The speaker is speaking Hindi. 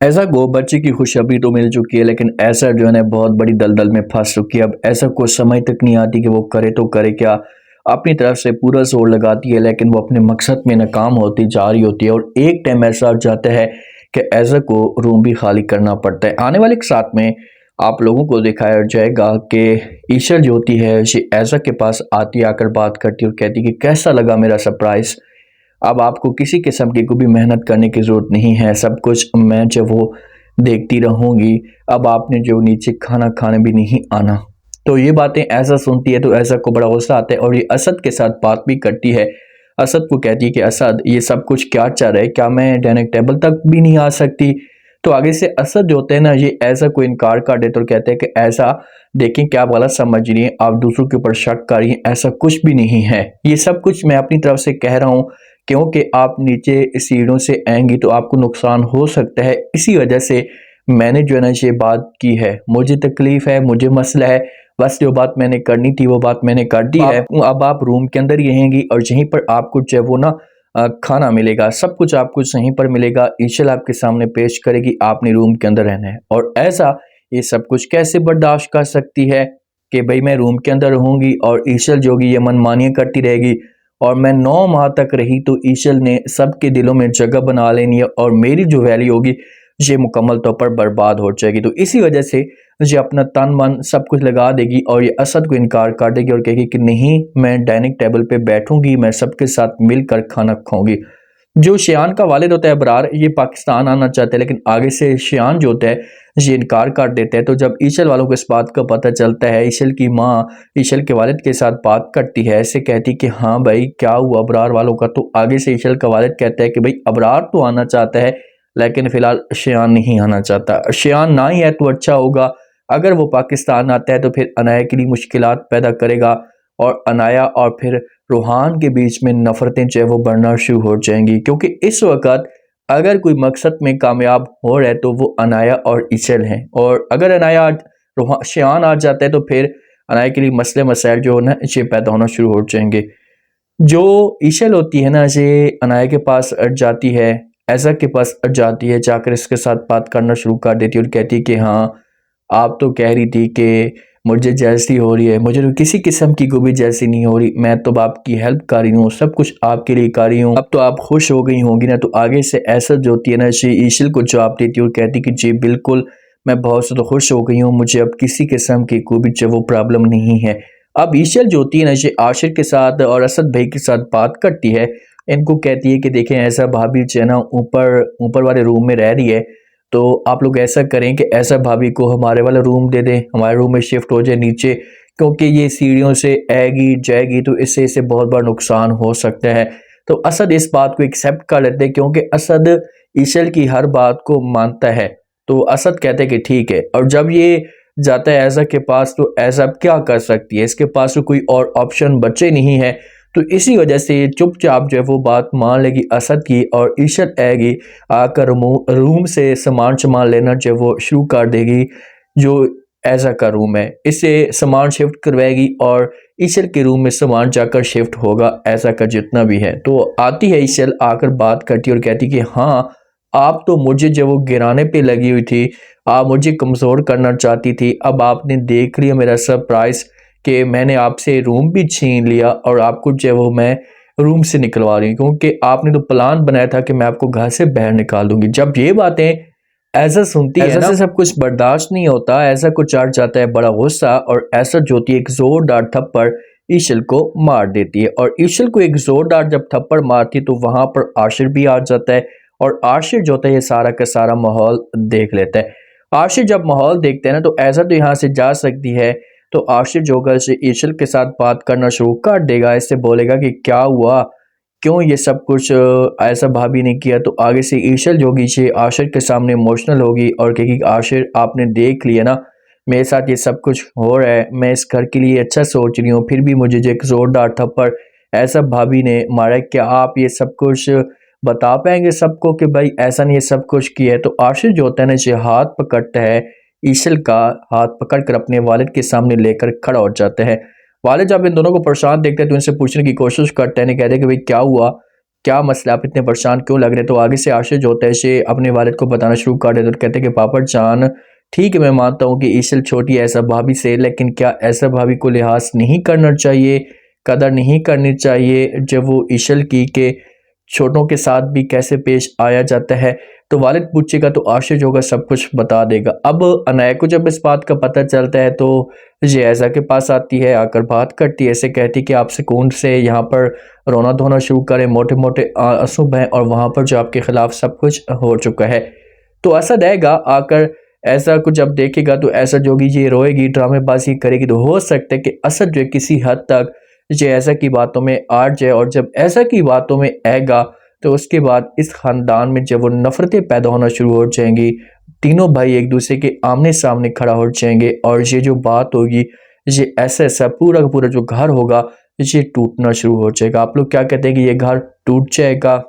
ऐसा को बच्चे की खुशखबरी तो मिल चुकी है, लेकिन ऐसा जो है ना बहुत बड़ी दलदल में फंस चुकी है। अब ऐसा कुछ समझ तक नहीं आती कि वो करे तो करे क्या। अपनी तरफ से पूरा जोर लगाती है, लेकिन वो अपने मकसद में नाकाम होती जा रही होती है। और एक टाइम ऐसा आ जाता है कि ऐसा को रूम भी खाली करना पड़ता है। आने वाले के साथ में आप लोगों को दिखाया जाएगा कि ईशा जो होती है ये ऐसा के पास आती, आकर बात करती और कहती कि कैसा लगा मेरा सरप्राइज। अब आपको किसी किस्म की कोई भी मेहनत करने की ज़रूरत नहीं है, सब कुछ मैं जो वो देखती रहूँगी। अब आपने जो नीचे खाना खाने भी नहीं आना। तो ये बातें ऐसा सुनती है तो ऐसा को बड़ा गुस्सा आता है और ये असद के साथ बात भी करती है। असद को कहती है कि असद ये सब कुछ क्या चाह रहा है, क्या मैं डाइनिंग टेबल तक भी नहीं आ सकती। तो आगे से असद जो होते हैं ना ये ऐसा को इनकार कर देते और कहते हैं कि ऐसा देखें क्या आप गलत समझ रही हैं, आप दूसरों के ऊपर शक कर रही हैं, ऐसा कुछ भी नहीं है। ये सब कुछ मैं अपनी तरफ से कह रहा हूँ क्योंकि आप नीचे सीढ़ियों से आएंगी तो आपको नुकसान हो सकता है। इसी वजह से मैंने जो है ना ये बात की है, मुझे तकलीफ है, मुझे मसला है। बस जो बात मैंने करनी थी वो बात मैंने कर दी है। अब आप रूम के अंदर ही रहेंगी और यहीं पर आपको जो है वो ना खाना मिलेगा, सब कुछ आपको यहीं पर मिलेगा। ईशल आपके सामने पेश करेगी, आपने रूम के अंदर रहना है। और ऐसा ये सब कुछ कैसे बर्दाश्त कर सकती है कि भाई मैं रूम के अंदर रहूंगी और ईशल जो होगी ये मनमानियां करती रहेगी। और मैं 9 माह तक रही तो ईशल ने सबके दिलों में जगह बना लेनी है और मेरी जो वैल्यू होगी ये मुकम्मल तौर पर बर्बाद हो जाएगी। तो इसी वजह से ये अपना तन मन सब कुछ लगा देगी और ये असद को इनकार कर देगी और कहेगी कि नहीं, मैं डाइनिंग टेबल पे बैठूंगी, मैं सबके साथ मिलकर खाना खाऊंगी। जो शियान का वालिद होता है अबरार, ये पाकिस्तान आना चाहते हैं, लेकिन आगे से शियान जो होता है ये इनकार कर देते हैं। तो जब ईशल वालों को इस बात का पता चलता है, ईशल की माँ ईशल के वालिद के साथ बात करती है, ऐसे कहती कि हाँ भाई क्या हुआ अबरार वालों का। तो आगे से ईशल का वालिद कहता है कि भाई अबरार तो आना चाहता है, लेकिन फिलहाल शियान नहीं आना चाहता। शियान ना ही है तो अच्छा होगा। अगर वो पाकिस्तान आता है तो फिर अनाया के लिए मुश्किलात पैदा करेगा और अनाया और फिर रूहान के बीच में नफरतें जो है वो बढ़ना शुरू हो जाएंगी। क्योंकि इस वक्त अगर कोई मकसद में कामयाब हो रहा है तो वो अनाया और ईशल हैं। और अगर अनाया शियान आ जाता है तो फिर अनाया के लिए मसले मसाइल जो है ना ये पैदा होना शुरू हो जाएंगे। जो ईशल होती है ना ये अनाया के पास अट जाती है, ऐसा के पास अट जाती है, जाकर इसके साथ बात करना शुरू कर देती है और कहती है कि हाँ आप तो कह रही थी कि मुझे जैसी हो रही है, मुझे तो किसी किस्म की को भी जैसी नहीं हो रही। मैं तो आपकी हेल्प कर रही हूँ, सब कुछ आपके लिए कर रही हूँ, अब तो आप खुश हो गई होंगी ना। तो आगे से ऐसा जो होती है ना ये ईशल को जवाब देती है और कहती कि जी बिल्कुल, मैं बहुत से तो खुश हो गई हूँ, मुझे अब किसी किस्म की कोई भी जो वो प्रॉब्लम नहीं है। अब ईशल जो होती है ना ये आशिर के साथ और असद भाई के साथ बात करती है। इनको कहती है कि देखें ऐसा भाभी जो है ना ऊपर ऊपर वाले रूम में रह रही है, तो आप लोग ऐसा करें कि ऐसा भाभी को हमारे वाला रूम दे दें, हमारे रूम में शिफ्ट हो जाए नीचे। क्योंकि ये सीढ़ियों से आएगी जाएगी तो इससे इसे बहुत बड़ा नुकसान हो सकता है। तो असद इस बात को एक्सेप्ट कर लेते हैं क्योंकि असद ईशल की हर बात को मानता है। तो असद कहते हैं कि ठीक है। और जब ये जाता है ऐसा के पास तो ऐसा अब क्या कर सकती है, इसके पास तो कोई और ऑप्शन बचे नहीं है। तो इसी वजह से चुपचाप जो है वो बात मान लेगी असद की और ईशल आएगी, आकर रूम से सामान सामान लेना जो है वो शुरू कर देगी। जो ऐसा का रूम है इससे सामान शिफ्ट करवाएगी और ईशल के रूम में सामान जाकर शिफ्ट होगा ऐसा का जितना भी है। तो आती है ईशल, आकर बात करती और कहती कि हाँ आप तो मुझे जो वो गिराने पे लगी हुई थी, आप मुझे कमज़ोर करना चाहती थी, अब आपने देख लिया मेरा सरप्राइज कि मैंने आपसे रूम भी छीन लिया और आपको जो है वो मैं रूम से निकलवा रही हूँ क्योंकि आपने तो प्लान बनाया था कि मैं आपको घर से बाहर निकाल दूंगी। जब ये बातें ऐसा सुनती है ना, से सब कुछ बर्दाश्त नहीं होता, ऐसा कुछ चढ़ जाता है बड़ा गुस्सा और ऐसा जो होती है एक जोरदार थप्पड़ ईशल को मार देती है। और ईशल को एक जोरदार जब थप्पड़ मारती है तो वहां पर आशिर भी आ जाता है और आशिर जो होता है ये सारा का सारा माहौल देख लेता है। आशिर जब माहौल देखते हैं ना तो ऐसा तो यहाँ से जा सकती है। तो आशिर जो होगा इसे ईशल के साथ बात करना शुरू कर देगा, इससे बोलेगा कि क्या हुआ, क्यों ये सब कुछ ऐसा भाभी ने किया। तो आगे से ईशल जो होगी ये आशिर के सामने इमोशनल होगी और कहेगी आशिर आपने देख लिया ना मेरे साथ ये सब कुछ हो रहा है, मैं इस घर के लिए अच्छा सोच रही हूँ, फिर भी मुझे जो एक जोरदार थप्पड़ ऐसा भाभी ने मारा है। क्या आप ये सब कुछ बता पाएंगे सबको कि भाई ऐसा नहीं ये सब कुछ किया है। तो आशिर जो होता है ना ये हाथ पकड़ता है, ईशल का हाथ पकड़कर अपने वालिद के सामने लेकर खड़ा हो जाता है। वालिद जब इन दोनों को परेशान देखते हैं तो इनसे पूछने की कोशिश करते हैं, कहते हैं कि भाई क्या हुआ, क्या मसला, आप इतने परेशान क्यों लग रहे? तो आगे से आशिश जो होता है इसे अपने वालिद को बताना शुरू कर देते और कहते हैं कि पापा जान, ठीक है मैं मानता हूँ कि ईशल छोटी है ऐसा भाभी से, लेकिन क्या ऐसा भाभी को लिहाज नहीं करना चाहिए, कदर नहीं करनी चाहिए जब वो ईशल की के छोटों के साथ भी कैसे पेश आया जाता है? तो वालिद पूछेगा तो आशिश होगा सब कुछ बता देगा। अब अनाया को जब इस बात का पता चलता है तो ये ऐसा के पास आती है, आकर बात करती है, ऐसे कहती कि आप सुकून से यहाँ पर रोना धोना शुरू करें, मोटे मोटे आंसू बहें और वहाँ पर जो आपके खिलाफ सब कुछ हो चुका है। तो असद आएगा आकर ऐसा कुछ जब देखेगा तो ऐसा जो होगी ये रोएगी, ड्रामेबाजी करेगी, तो हो सकता है कि असद जो है किसी हद तक ये ऐसा की बातों में आड़ जाए और जब ऐसा की बातों में आएगा तो उसके बाद इस खानदान में जब वो नफरतें पैदा होना शुरू हो जाएंगी, तीनों भाई एक दूसरे के आमने सामने खड़ा हो जाएंगे और ये जो बात होगी ये ऐसा ऐसा पूरा का पूरा जो घर होगा ये टूटना शुरू हो जाएगा। आप लोग क्या कहते हैं कि ये घर टूट जाएगा?